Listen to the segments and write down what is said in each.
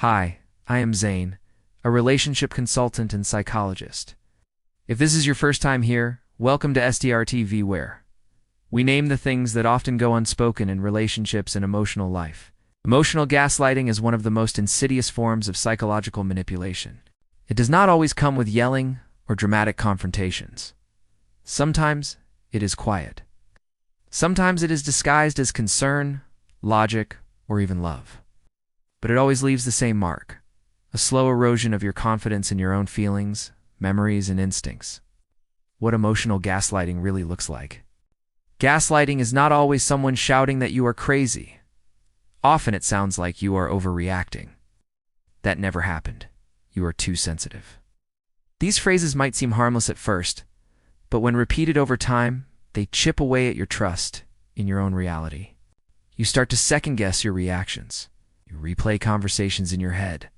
Hi, I am Zane, a relationship consultant and psychologist. If this is your first time here, welcome to SDRTV, where we name the things that often go unspoken in relationships and emotional life. Emotional gaslighting is one of the most insidious forms of psychological manipulation. It does not always come with yelling or dramatic confrontations. Sometimes it is quiet. Sometimes it is disguised as concern, logic, or even love. But it always leaves the same mark: a slow erosion of your confidence in your own feelings, memories, and instincts. What emotional gaslighting really looks like. Gaslighting is not always someone shouting that you are crazy. Often it sounds like you are overreacting. That never happened. You are too sensitive. These phrases might seem harmless at first, but when repeated over time, they chip away at your trust in your own reality. You start to second-guess your reactions. You replay conversations in your head.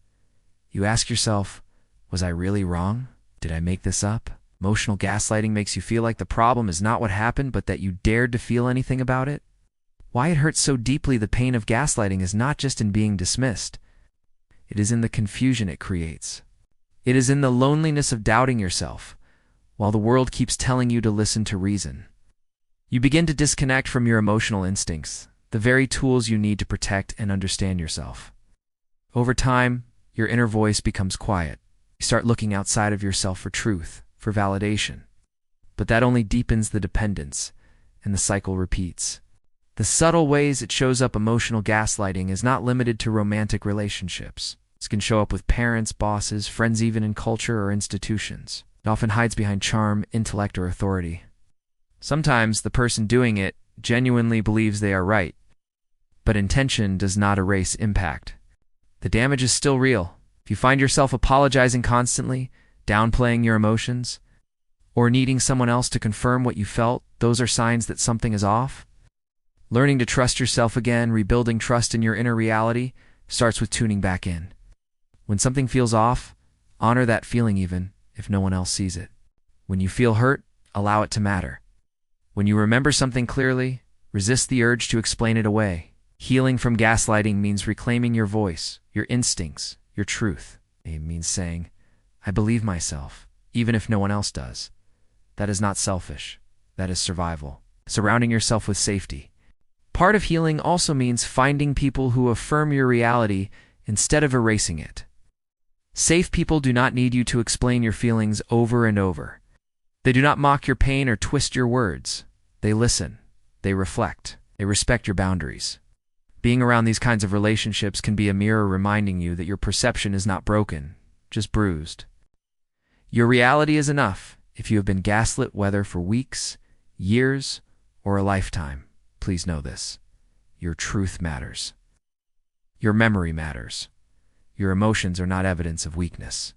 You ask yourself, was I really wrong? Did I make this up? Emotional gaslighting makes you feel like the problem is not what happened, but that you dared to feel anything about it. Why it hurts so deeply. The pain of gaslighting is not just in being dismissed. It is in the confusion it creates. It is in the loneliness of doubting yourself, while the world keeps telling you to listen to reason. You begin to disconnect from your emotional instincts, the very tools you need to protect and understand yourself. Over time, your inner voice becomes quiet. You start looking outside of yourself for truth, for validation. But that only deepens the dependence, and the cycle repeats. The subtle ways it shows up. Emotional gaslighting is not limited to romantic relationships. It can show up with parents, bosses, friends, even in culture or institutions. It often hides behind charm, intellect, or authority. Sometimes the person doing it genuinely believes they are right, but intention does not erase impact. The damage is still real. If you find yourself apologizing constantly, downplaying your emotions, or needing someone else to confirm what you felt, those are signs that something is off. Learning to trust yourself again, rebuilding trust in your inner reality, starts with tuning back in. When something feels off, honor that feeling even if no one else sees it. When you feel hurt, allow it to matter. When you remember something clearly, resist the urge to explain it away. Healing from gaslighting means reclaiming your voice, your instincts, your truth. It means saying, I believe myself, even if no one else does. That is not selfish. That is survival. Surrounding yourself with safety. Part of healing also means finding people who affirm your reality instead of erasing it. Safe people do not need you to explain your feelings over and over. They do not mock your pain or twist your words. They listen. They reflect. They respect your boundaries. Being around these kinds of relationships can be a mirror reminding you that your perception is not broken, just bruised. Your reality is enough. If you have been gaslit, whether for weeks, years, or a lifetime, please know this: your truth matters. Your memory matters. Your emotions are not evidence of weakness.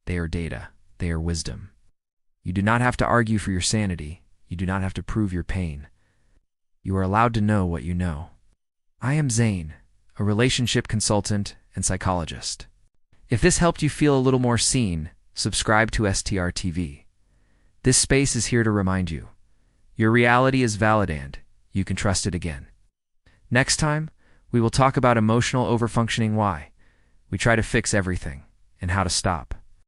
They are data. They are wisdom. You do not have to argue for your sanity. You do not have to prove your pain. You are allowed to know what you know. I am Zane, a relationship consultant and psychologist. If this helped you feel a little more seen, subscribe to STRTV. This space is here to remind you, your reality is valid and you can trust it again. Next time, we will talk about emotional overfunctioning, why we try to fix everything, and how to stop.